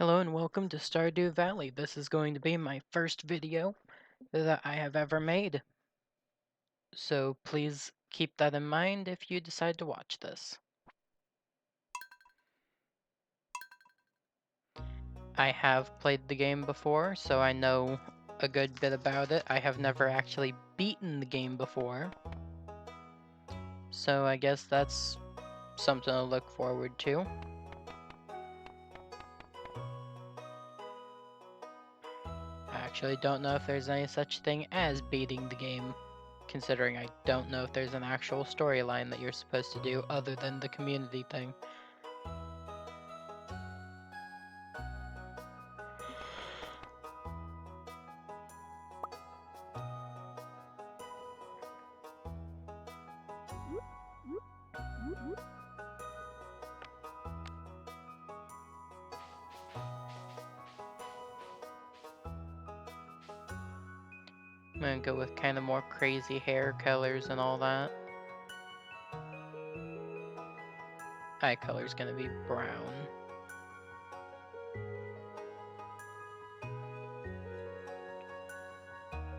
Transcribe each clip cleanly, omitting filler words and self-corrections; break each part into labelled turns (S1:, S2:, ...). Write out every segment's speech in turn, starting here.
S1: Hello and welcome to Stardew Valley. This is going to be my first video that I have ever made, so please keep that in mind if you decide to watch this. I have played the game before, so I know a good bit about it. I have never actually beaten the game before, so I guess that's something to look forward to. I actually don't know if there's any such thing as beating the game, considering I don't know if there's an actual storyline that you're supposed to do other than the community thing. I'm gonna go with kind of more crazy hair colors and all that. Eye color's gonna be brown.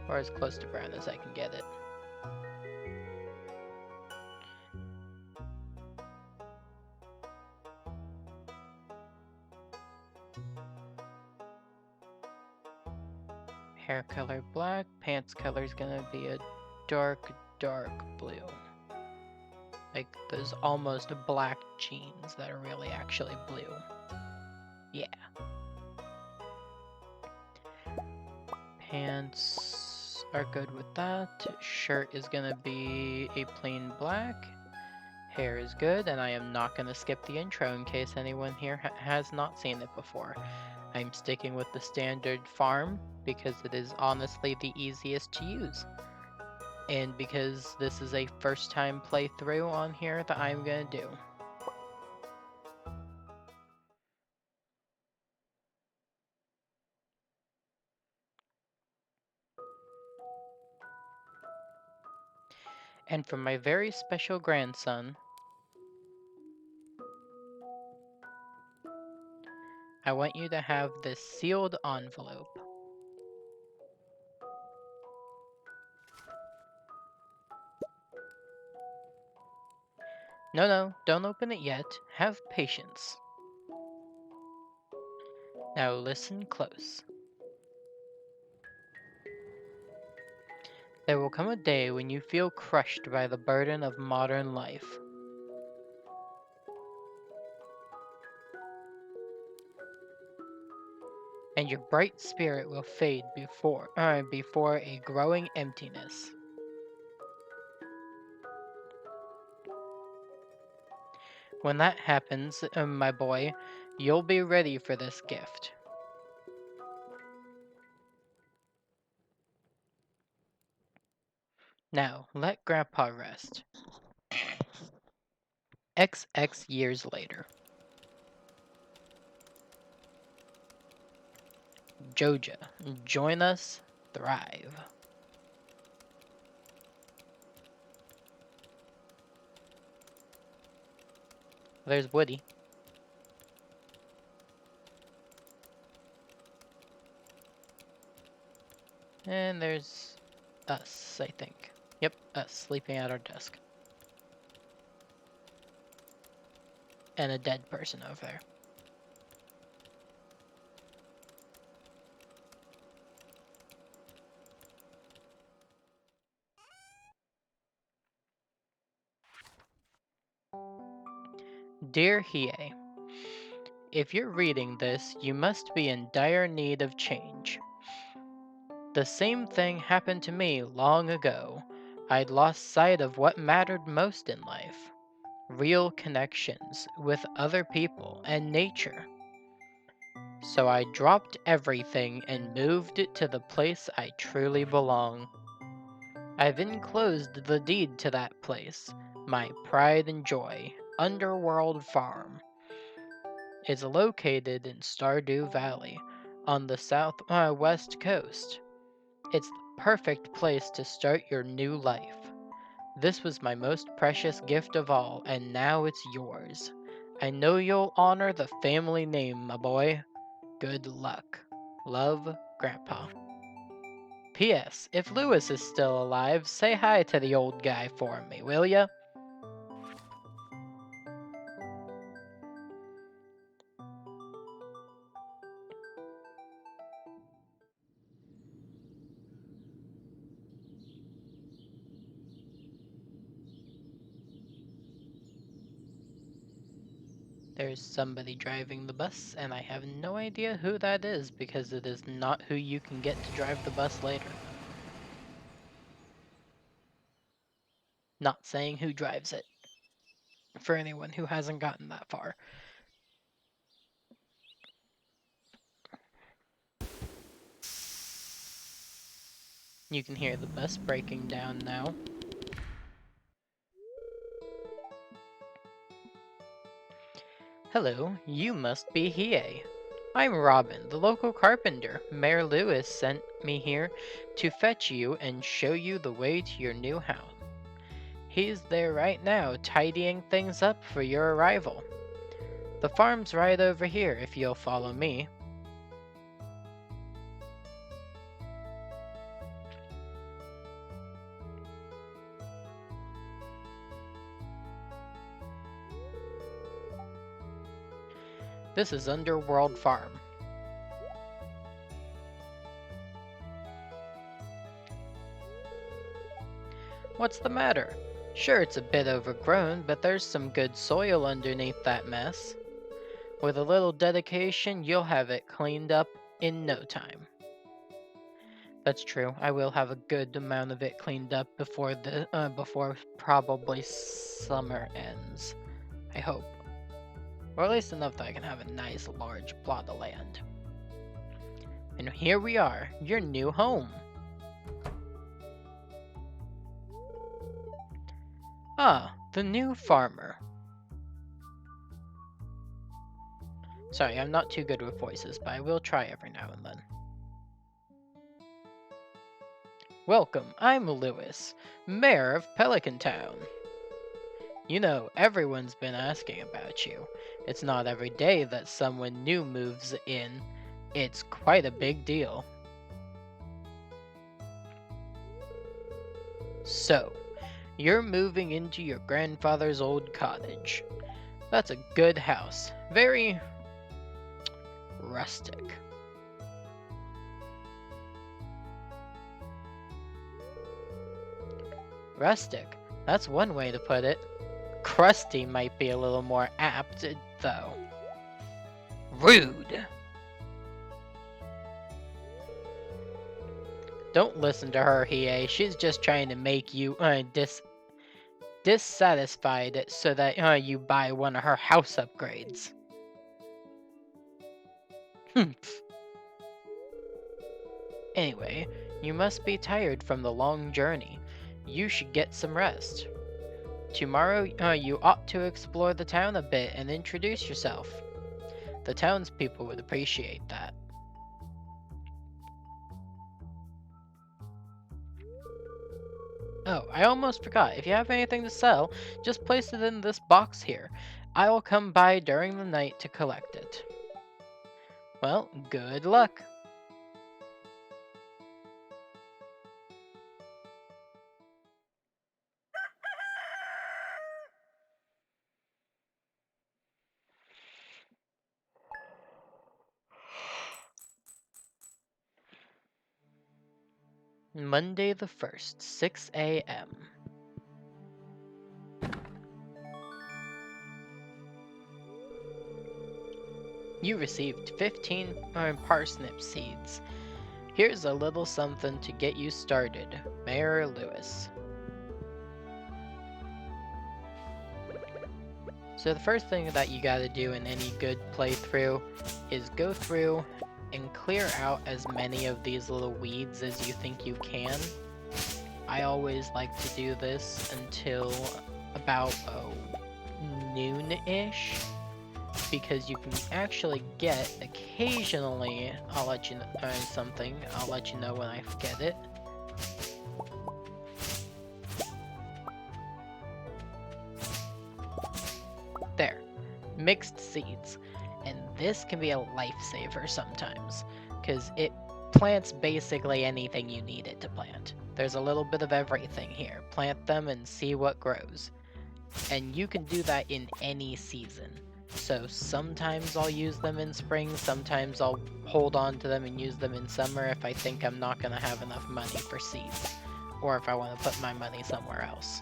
S1: Or as close to brown as I can get it. Hair color black, pants color's gonna be a dark blue. Like those almost black jeans that are really actually blue. Yeah. Pants are good with that. Shirt is gonna be a plain black. Hair is good, and I am not gonna skip the intro in case anyone here has not seen it before. I'm sticking with the standard farm because it is honestly the easiest to use. And because this is a first time playthrough on here that I'm gonna do. And for my very special grandson, I want you to have this sealed envelope. No, don't open it yet. Have patience. Now listen close. There will come a day when you feel crushed by the burden of modern life. And your bright spirit will fade before a growing emptiness. When that happens, my boy, you'll be ready for this gift. Now, let Grandpa rest. XX years later. Joja, join us, thrive. There's Woody. And there's us, I think. Yep, us sleeping at our desk. And a dead person over there. Dear Hiei, if you're reading this, you must be in dire need of change. The same thing happened to me long ago. I'd lost sight of what mattered most in life. Real connections with other people and nature. So I dropped everything and moved to the place I truly belong. I've enclosed the deed to that place, my pride and joy, Underworld Farm. It's located in Stardew Valley, on the west coast. It's the perfect place to start your new life. This was my most precious gift of all, and now it's yours. I know you'll honor the family name, my boy. good luck. Love, Grandpa. P.S. If Lewis is still alive, say hi to the old guy for me, will ya? There's somebody driving the bus, and I have no idea who that is because it is not who you can get to drive the bus later. Not saying who drives it, for anyone who hasn't gotten that far. You can hear the bus breaking down now. Hello, you must be Hiei. I'm Robin, the local carpenter. Mayor Lewis sent me here to fetch you and show you the way to your new house. He's there right now, tidying things up for your arrival. The farm's right over here if you'll follow me. This is Underworld Farm. What's the matter? Sure, it's a bit overgrown, but there's some good soil underneath that mess. With a little dedication, you'll have it cleaned up in no time. That's true. I will have a good amount of it cleaned up before probably summer ends. I hope. Or at least enough that I can have a nice large plot of land. And here we are, your new home. Ah, the new farmer. Sorry, I'm not too good with voices, but I will try every now and then. Welcome, I'm Lewis, Mayor of Pelican Town. You know, everyone's been asking about you. It's not every day that someone new moves in. It's quite a big deal. So, you're moving into your grandfather's old cottage. That's a good house. Very rustic. Rustic? That's one way to put it. Crusty might be a little more apt, though. Rude! Don't listen to her, Hiei. She's just trying to make you dissatisfied so that you buy one of her house upgrades. Anyway, you must be tired from the long journey. You should get some rest. Tomorrow, you ought to explore the town a bit and introduce yourself. The townspeople would appreciate that. Oh, I almost forgot. If you have anything to sell, just place it in this box here. I will come by during the night to collect it. Well, good luck. Monday the 1st, 6 a.m. You received 15 parsnip seeds. Here's a little something to get you started, Mayor Lewis. So the first thing that you gotta do in any good playthrough is go through and clear out as many of these little weeds as you think you can. I always like to do this until about noon-ish, because you can actually get occasionally, I'll let you know something, I'll let you know when I get it. There, mixed seeds. And this can be a lifesaver sometimes, because it plants basically anything you need it to plant. There's a little bit of everything here. Plant them and see what grows. And you can do that in any season. So sometimes I'll use them in spring, sometimes I'll hold on to them and use them in summer if I think I'm not going to have enough money for seeds, or if I want to put my money somewhere else.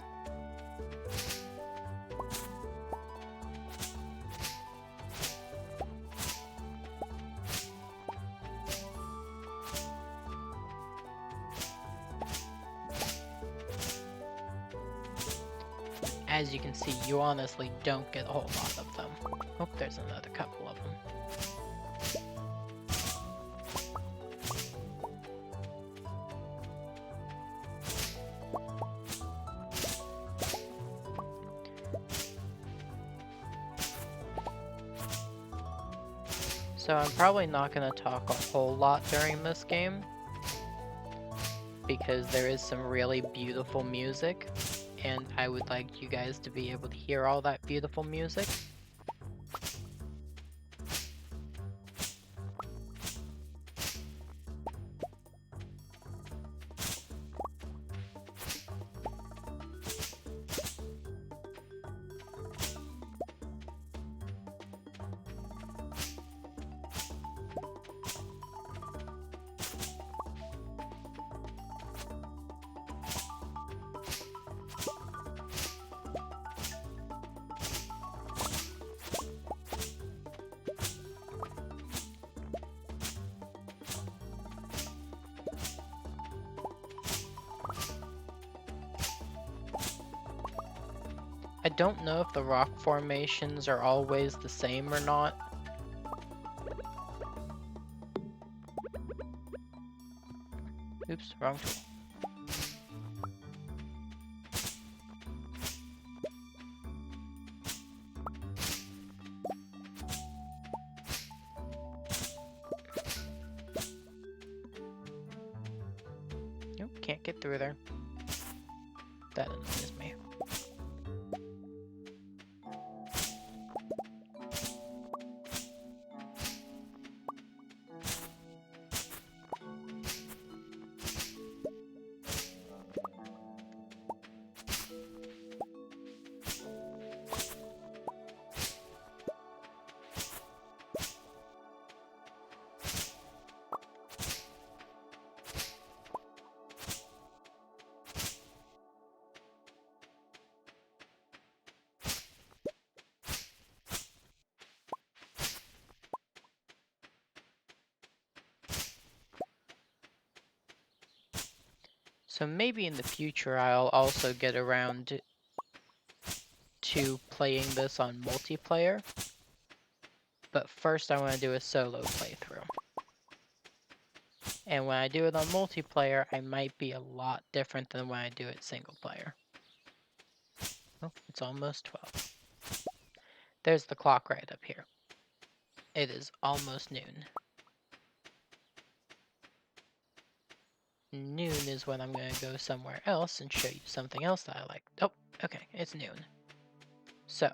S1: As you can see, you honestly don't get a whole lot of them. Oh, there's another couple of them. So I'm probably not going to talk a whole lot during this game, because there is some really beautiful music, and I would like you guys to be able to hear all that beautiful music. I don't know if the rock formations are always the same or not. Oops, wrong tool. Nope, can't get through there. That annoys me. So maybe in the future I'll also get around to playing this on multiplayer, but first I want to do a solo playthrough. And when I do it on multiplayer, I might be a lot different than when I do it single player. Oh, it's almost 12. There's the clock right up here. It is almost noon. Noon is when I'm going to go somewhere else and show you something else that I like. Oh, okay, it's noon. So,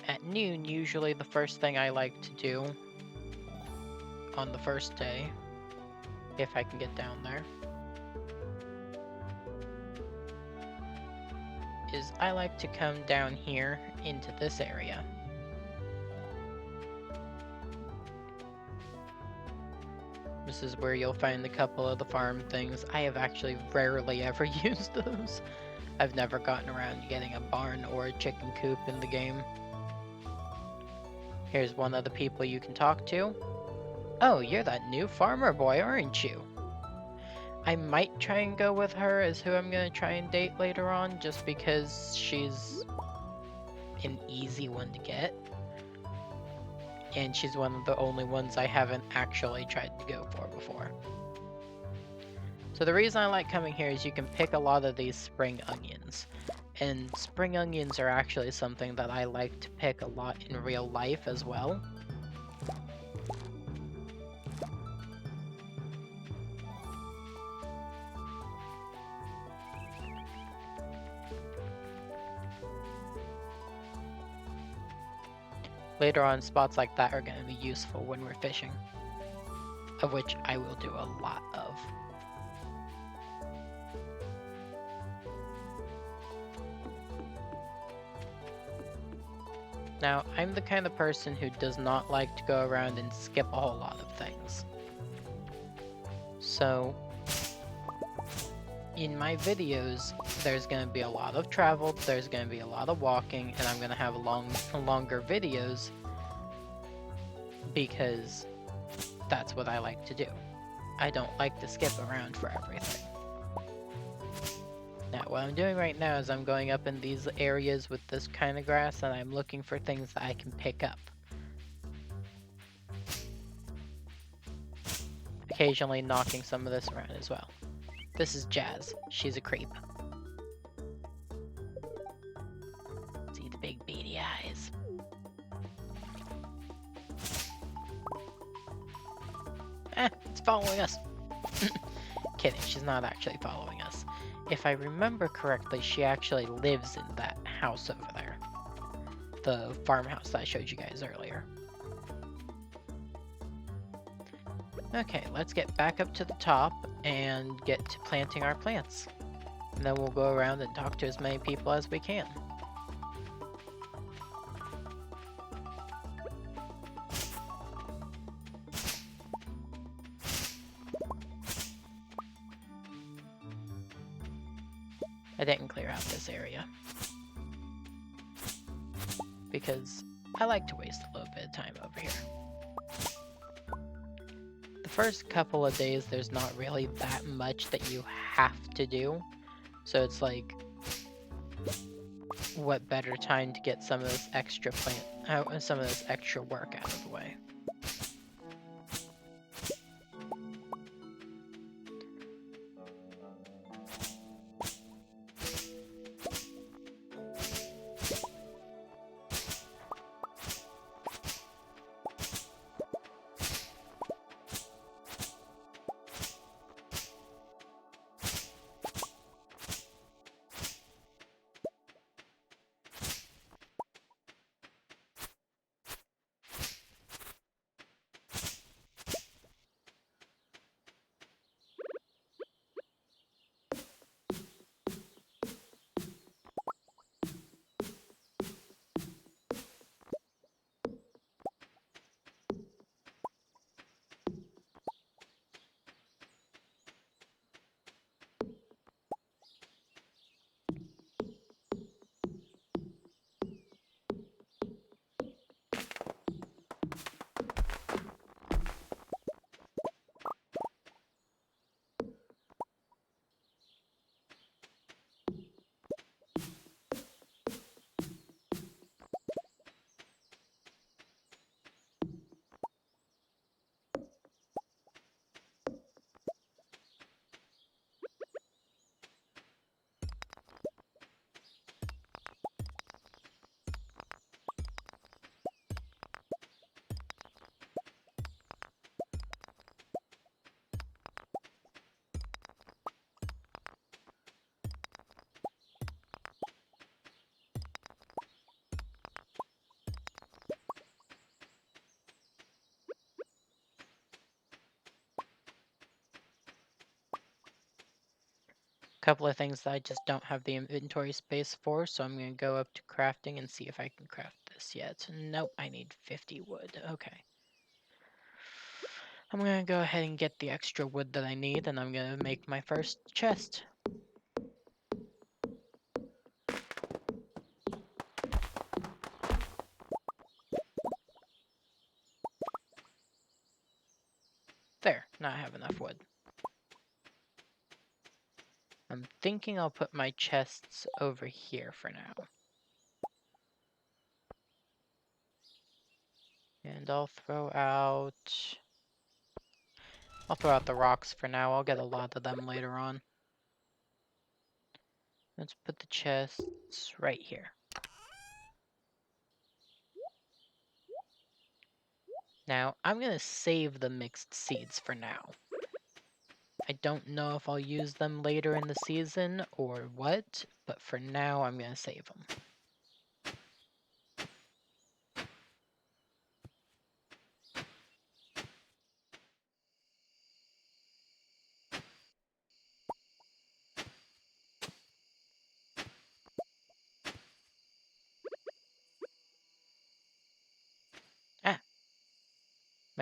S1: at noon, usually the first thing I like to do on the first day, if I can get down there, is I like to come down here into this area. This is where you'll find a couple of the farm things. I have actually rarely ever used those. I've never gotten around to getting a barn or a chicken coop in the game. Here's one of the people you can talk to. Oh, you're that new farmer boy, aren't you? I might try and go with her as who I'm going to try and date later on, just because she's an easy one to get. And she's one of the only ones I haven't actually tried to go for before. So the reason I like coming here is you can pick a lot of these spring onions. And spring onions are actually something that I like to pick a lot in real life as well. Later on, spots like that are going to be useful when we're fishing, of which I will do a lot of. Now, I'm the kind of person who does not like to go around and skip a whole lot of things. So, in my videos, there's going to be a lot of travel, there's going to be a lot of walking, and I'm going to have longer videos because that's what I like to do. I don't like to skip around for everything. Now, what I'm doing right now is I'm going up in these areas with this kind of grass, and I'm looking for things that I can pick up. Occasionally knocking some of this around as well. This is Jazz. She's a creep. See the big beady eyes. It's following us. Kidding, she's not actually following us. If I remember correctly, she actually lives in that house over there. The farmhouse that I showed you guys earlier. Okay, let's get back up to the top and get to planting our plants. And then we'll go around and talk to as many people as we can. I didn't clear out this area because I like to waste a little bit of time over here. The first couple of days, there's not really that much that you have to do. So it's like, what better time to get some of this extra some of this extra work out of the way. Couple of things that I just don't have the inventory space for, so I'm going to go up to crafting and see if I can craft this yet. Nope, I need 50 wood. Okay. I'm going to go ahead and get the extra wood that I need, and I'm going to make my first chest. There, now I have enough wood. I'm thinking I'll put my chests over here for now. And I'll throw out the rocks for now. I'll get a lot of them later on. Let's put the chests right here. Now, I'm going to save the mixed seeds for now. I don't know if I'll use them later in the season or what, but for now I'm going to save them.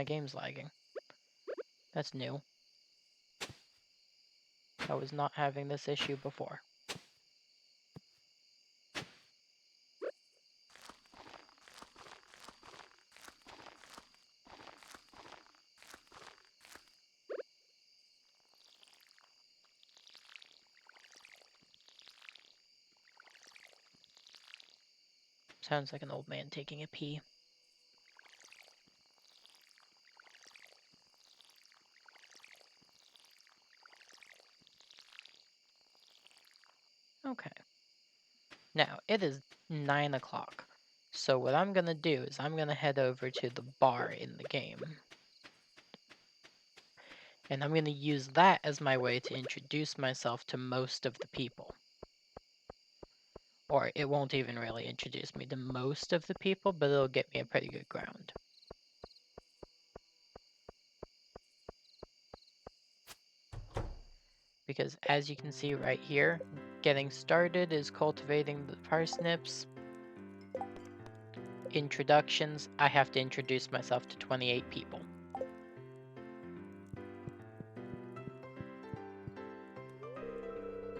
S1: My game's lagging. That's new. I was not having this issue before. Sounds like an old man taking a pee. Okay. Now, it is 9 o'clock. So what I'm going to do is I'm going to head over to the bar in the game. And I'm going to use that as my way to introduce myself to most of the people. Or it won't even really introduce me to most of the people, but it'll get me a pretty good ground. Because as you can see right here, getting started is cultivating the parsnips. Introductions, I have to introduce myself to 28 people.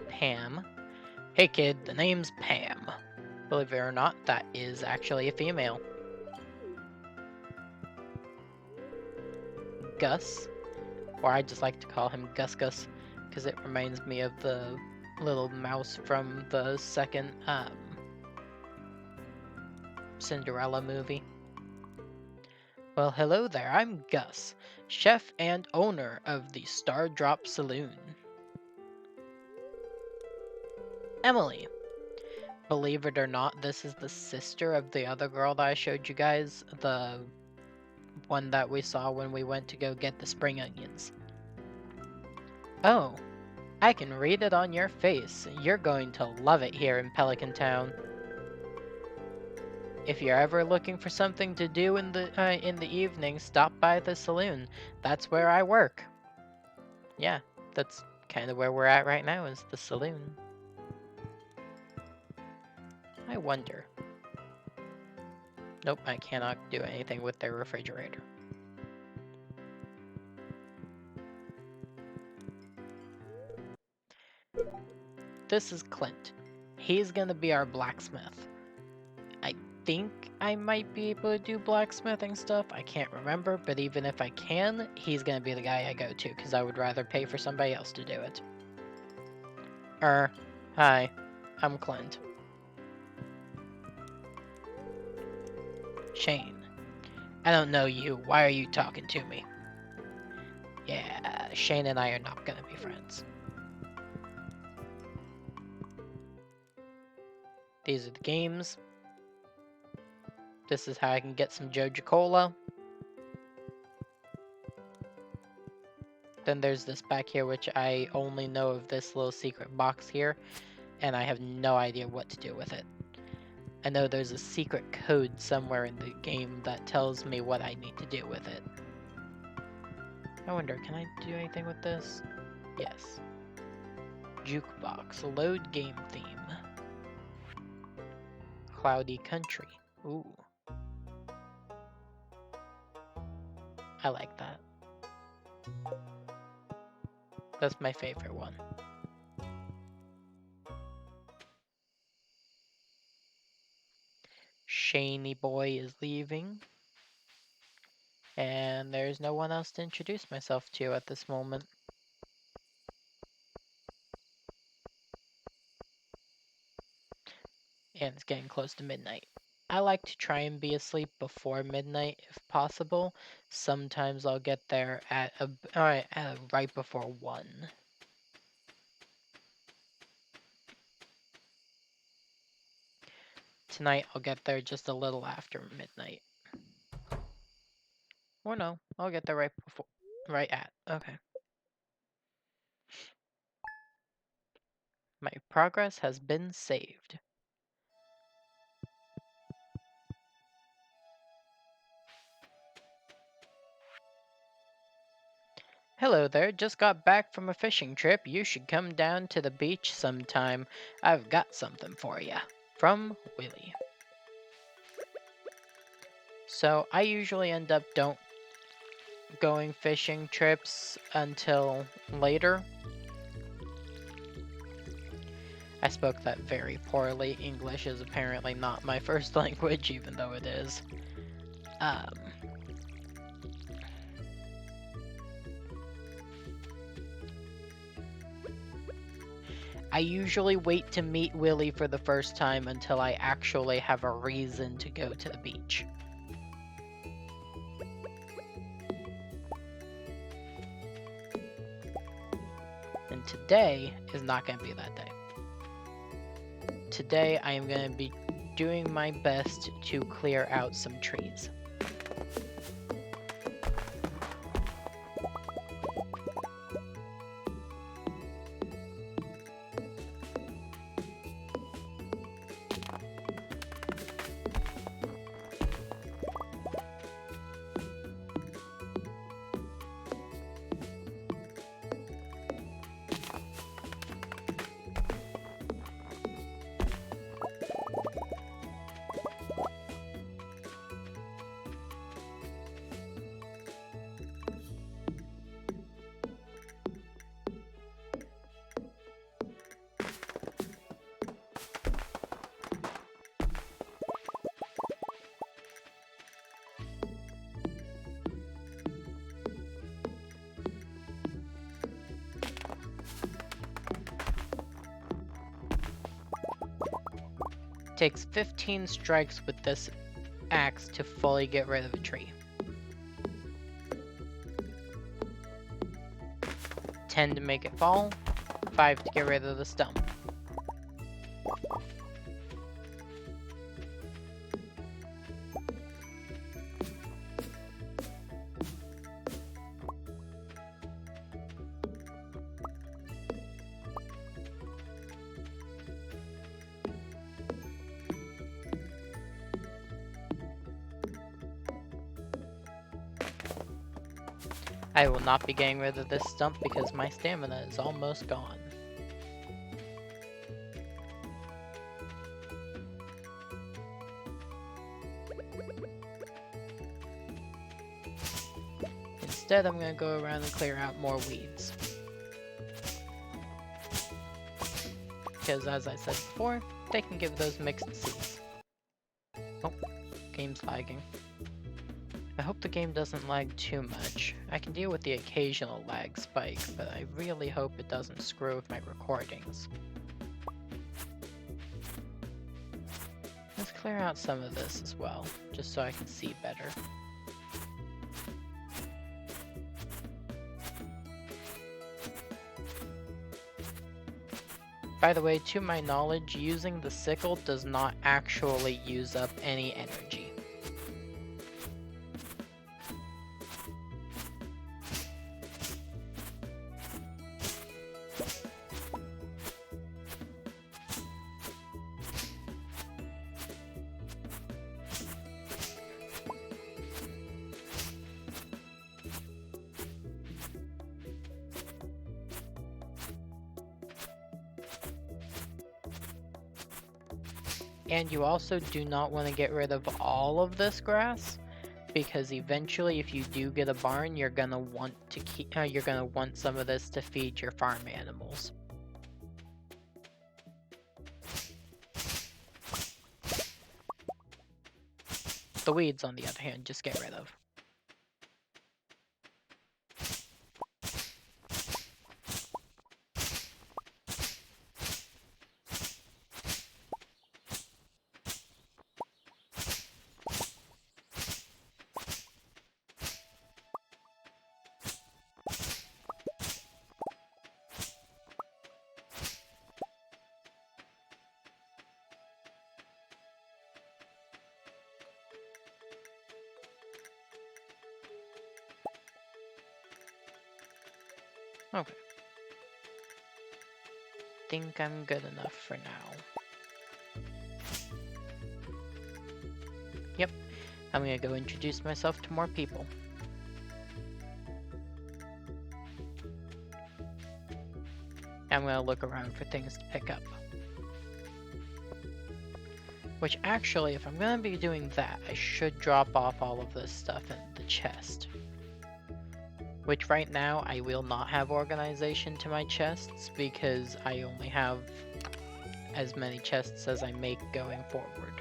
S1: Pam. Hey kid, the name's Pam. Believe it or not, that is actually a female. Gus, or I just like to call him Gus Gus, because it reminds me of the little mouse from the second Cinderella movie. Well, hello there, I'm Gus, chef and owner of the Star Drop Saloon. Emily. Believe it or not, this is the sister of the other girl that I showed you guys, the one that we saw when we went to go get the spring onions. Oh, I can read it on your face. You're going to love it here in Pelican Town. If you're ever looking for something to do in the evening, stop by the saloon. That's where I work. Yeah, that's kind of where we're at right now, is the saloon. I wonder. Nope, I cannot do anything with their refrigerator. This is Clint. He's gonna be our blacksmith. I think I might be able to do blacksmithing stuff. I can't remember, but even if I can, he's gonna be the guy I go to, because I would rather pay for somebody else to do it. Hi, I'm Clint. Shane. I don't know you. Why are you talking to me? Yeah, Shane and I are not gonna be friends. These are the games. This is how I can get some Joja Cola. Then there's this back here, which I only know of this little secret box here, and I have no idea what to do with it. I know there's a secret code somewhere in the game that tells me what I need to do with it. I wonder, can I do anything with this? Yes. Jukebox, load game theme. Cloudy country. Ooh. I like that. That's my favorite one. Shaney boy is leaving. And there's no one else to introduce myself to at this moment. And it's getting close to midnight. I like to try and be asleep before midnight if possible. Sometimes I'll get there at right before 1. Tonight I'll get there just a little after midnight. Or no, I'll get there right before, right at. Okay. My progress has been saved. Hello there, just got back from a fishing trip. You should come down to the beach sometime. I've got something for you. From Willie. So I usually end up going fishing trips until later. I spoke that very poorly. English is apparently not my first language, even though it is. I usually wait to meet Willie for the first time until I actually have a reason to go to the beach. And today is not going to be that day. Today I am going to be doing my best to clear out some trees. Takes 15 strikes with this axe to fully get rid of a tree. 10 to make it fall, 5 to get rid of the stump. I will not be getting rid of this stump because my stamina is almost gone. Instead, I'm going to go around and clear out more weeds. Because as I said before, they can give those mixed seeds. Oh, game's lagging. I hope the game doesn't lag too much. I can deal with the occasional lag spike, but I really hope it doesn't screw with my recordings. Let's clear out some of this as well, just so I can see better. By the way, to my knowledge, using the sickle does not actually use up any energy. And you also do not want to get rid of all of this grass, because eventually if you do get a barn, you're gonna want to you're gonna want some of this to feed your farm animals. The weeds, on the other hand, just get rid of. Okay. Think I'm good enough for now. Yep, I'm gonna go introduce myself to more people. I'm gonna look around for things to pick up. Which actually, if I'm gonna be doing that, I should drop off all of this stuff in the chest. which right now I will not have organization to my chests because I only have as many chests as I make going forward.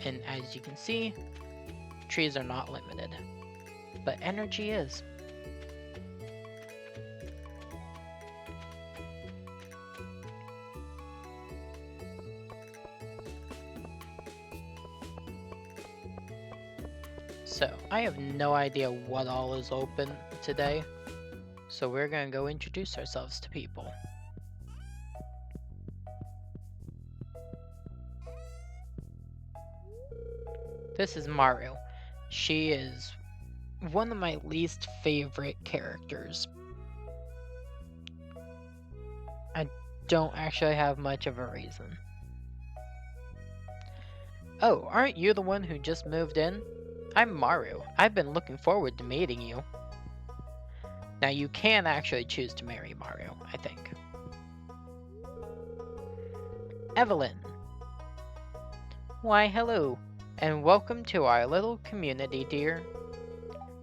S1: And as you can see, trees are not limited, but energy is. So, I have no idea what all is open today, so we're gonna go introduce ourselves to people. This is Maru. She is one of my least favorite characters. I don't actually have much of a reason. Oh, aren't you the one who just moved in? I'm Maru. I've been looking forward to meeting you. Now you can actually choose to marry Maru, I think. Evelyn. Why, hello, and welcome to our little community, dear.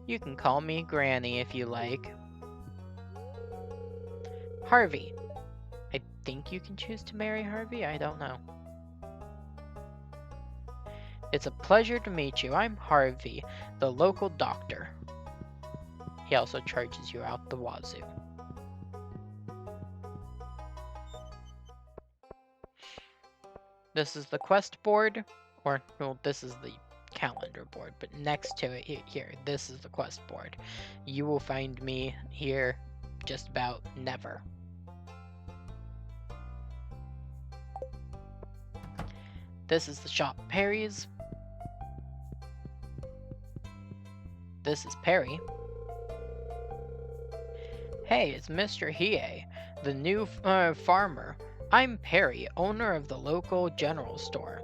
S1: You can call me Granny if you like. Harvey. I think you can choose to marry Harvey? I don't know. It's a pleasure to meet you. I'm Harvey, the local doctor. He also charges you out the wazoo. This is the quest board, or, well, this is the calendar board, but next to it here, this is the quest board. You will find me here just about never. This is the shop Perry's. This is Perry. Hey, it's Mr. Hiei, the new farmer. I'm Perry, owner of the local general store.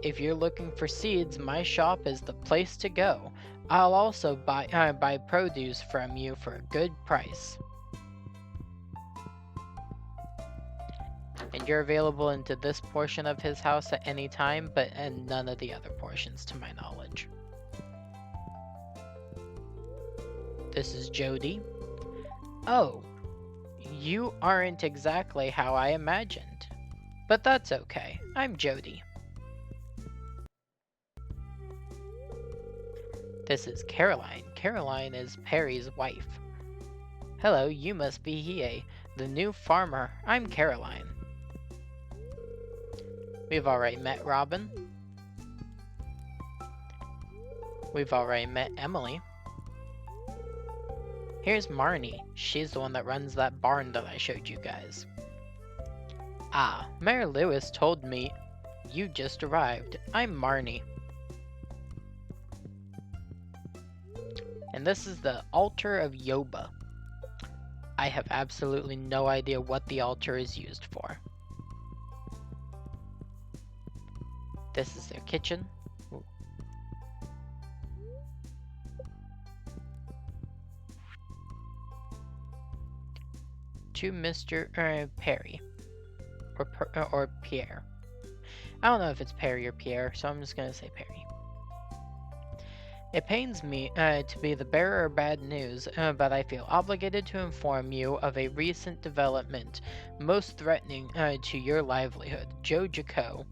S1: If you're looking for seeds, my shop is the place to go. I'll also buy produce from you for a good price. And you're available into this portion of his house at any time, and none of the other portions to my knowledge. This is Jody. Oh, you aren't exactly how I imagined. But that's okay. I'm Jody. This is Caroline. Caroline is Perry's wife. Hello, you must be Hiei, the new farmer. I'm Caroline. We've already met Robin. We've already met Emily. Here's Marnie. She's the one that runs that barn that I showed you guys. Ah, Mayor Lewis told me you just arrived. I'm Marnie. And this is the altar of Yoba. I have absolutely no idea what the altar is used for. This is their kitchen. Ooh. To Mr. Perry. Or Pierre. I don't know if it's Perry or Pierre, so I'm just gonna say Perry. It pains me to be the bearer of bad news, but I feel obligated to inform you of a recent development most threatening to your livelihood. Joe Jaco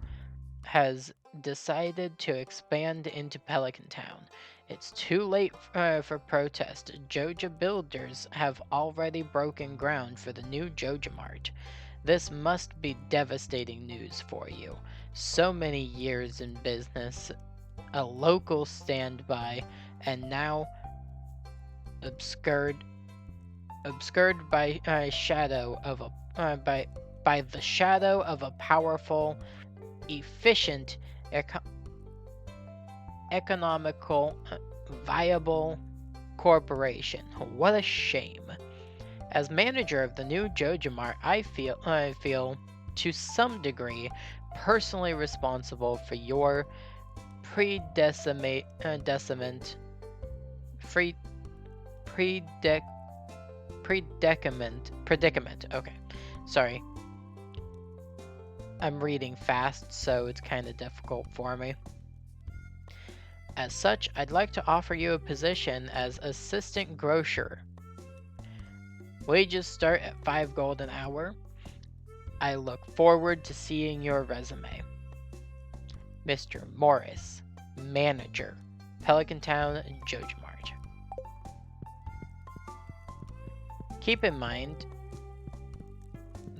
S1: has decided to expand into Pelican Town. It's too late for protest. Joja builders have already broken ground for the new Joja Mart. This must be devastating news for you. So many years in business, a local standby, and now obscured by shadow of a by the shadow of a powerful, efficient, economical, viable corporation. What a shame. As manager of the new Jojamart, I feel to some degree personally responsible for your predicament. Okay, sorry. I'm reading fast, so it's kind of difficult for me. As such, I'd like to offer you a position as assistant grocer. Wages start at 5 gold an hour. I look forward to seeing your resume. Mr. Morris, manager, Pelican Town, Jojamart. Keep in mind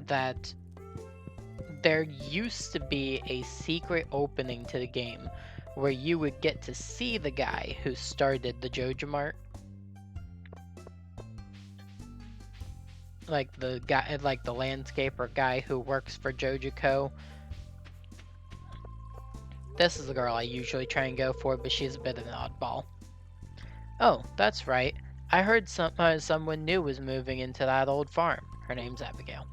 S1: that there used to be a secret opening to the game where you would get to see the guy who started the Jojamart. Like the guy, like the landscaper guy who works for Jojo. This is the girl I usually try and go for, but she's a bit of an oddball. Oh, that's right. I heard someone new was moving into that old farm. Her name's Abigail.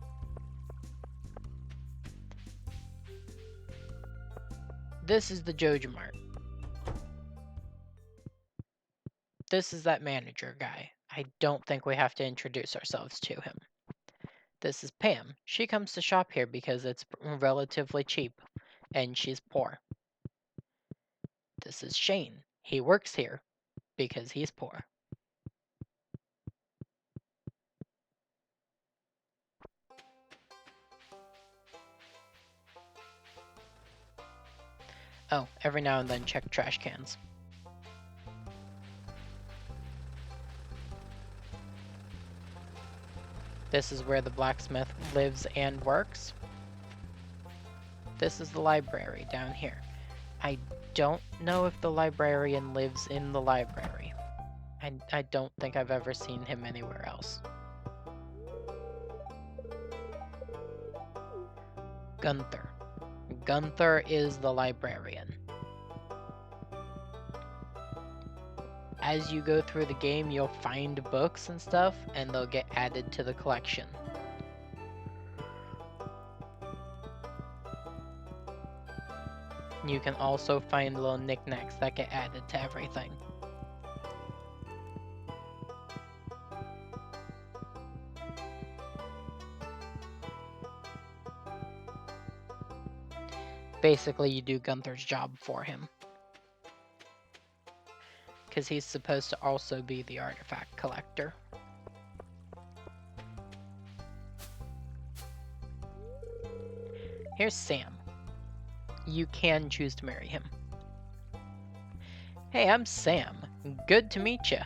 S1: This is the Jojamart. This is that manager guy. I don't think we have to introduce ourselves to him. This is Pam. She comes to shop here because it's relatively cheap, and she's poor. This is Shane. He works here because he's poor. Oh, every now and then check trash cans. This is where the blacksmith lives and works. This is the library down here. I don't know if the librarian lives in the library. I don't think I've ever seen him anywhere else. Gunther. Gunther is the librarian. As you go through the game, you'll find books and stuff, and they'll get added to the collection. You can also find little knickknacks that get added to everything. Basically, you do Gunther's job for him. Because he's supposed to also be the artifact collector. Here's Sam. You can choose to marry him. Hey, I'm Sam. Good to meet ya.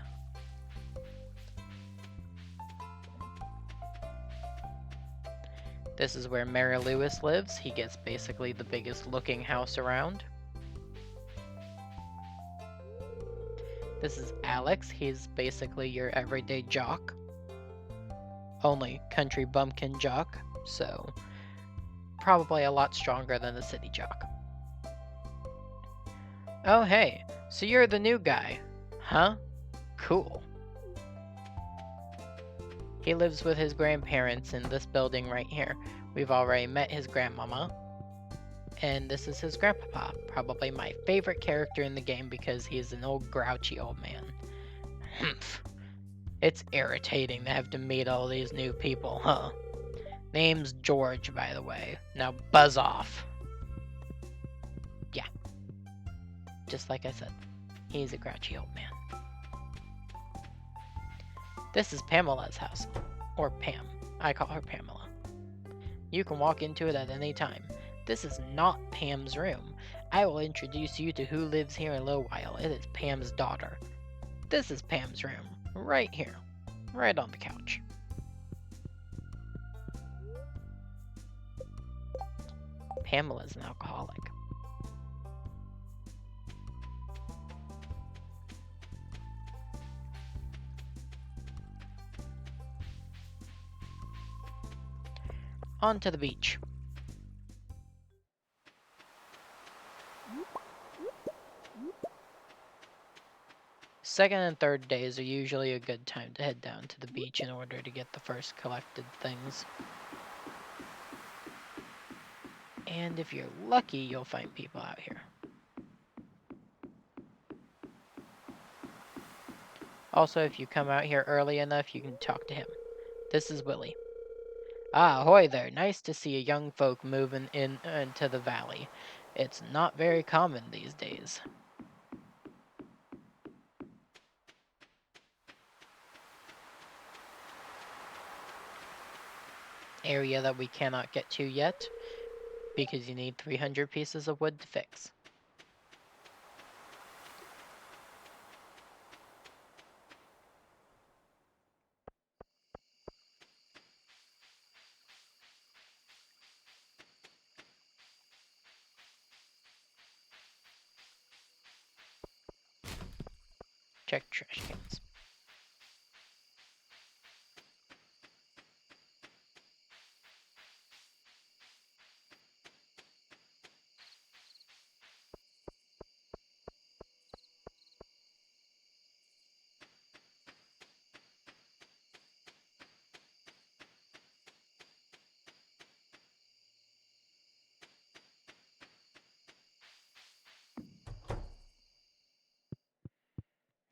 S1: This is where Mary Lewis lives. He gets basically the biggest looking house around. This is Alex. He's basically your everyday jock. Only country bumpkin jock, so probably a lot stronger than the city jock. Oh hey, so you're the new guy, huh? Cool. He lives with his grandparents in this building right here. We've already met his grandmama. And this is his grandpapa, probably my favorite character in the game because he's an old grouchy old man. Humph. It's irritating to have to meet all these new people, huh? Name's George, by the way. Now buzz off. Yeah. Just like I said, he's a grouchy old man. This is Pamela's house. Or Pam. I call her Pamela. You can walk into it at any time. This is not Pam's room. I will introduce you to who lives here in a little while. It is Pam's daughter. This is Pam's room. Right here. Right on the couch. Pamela's an alcoholic. On to the beach. Second and third days are usually a good time to head down to the beach in order to get the first collected things. And if you're lucky, you'll find people out here. Also, if you come out here early enough, you can talk to him. This is Willie. Ah, ahoy there. Nice to see a young folk moving into the valley. It's not very common these days. area that we cannot get to yet because you need 300 pieces of wood to fix. Check trash cans.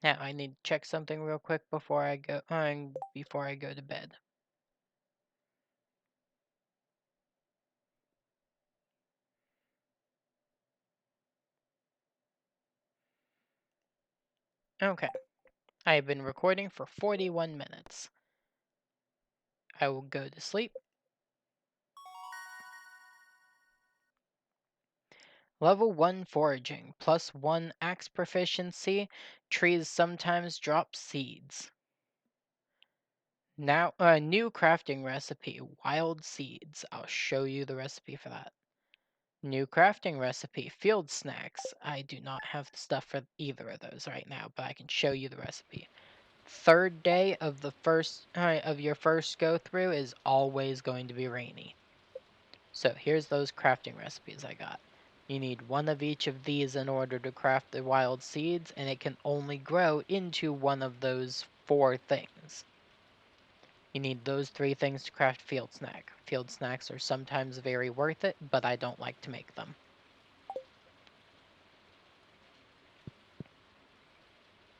S1: Now I need to check something real quick before I go to bed. Okay, I have been recording for 41 minutes. I will go to sleep. Level 1 foraging, +1 axe proficiency. Trees sometimes drop seeds. Now, a new crafting recipe, wild seeds. I'll show you the recipe for that. New crafting recipe, field snacks. I do not have the stuff for either of those right now, but I can show you the recipe. Third day of your first go through is always going to be rainy. So here's those crafting recipes I got. You need one of each of these in order to craft the wild seeds, and it can only grow into one of those 4 things. You need those 3 things to craft field snack. Field snacks are sometimes very worth it, but I don't like to make them.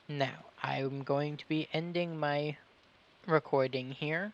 S1: Now, I'm going to be ending my recording here.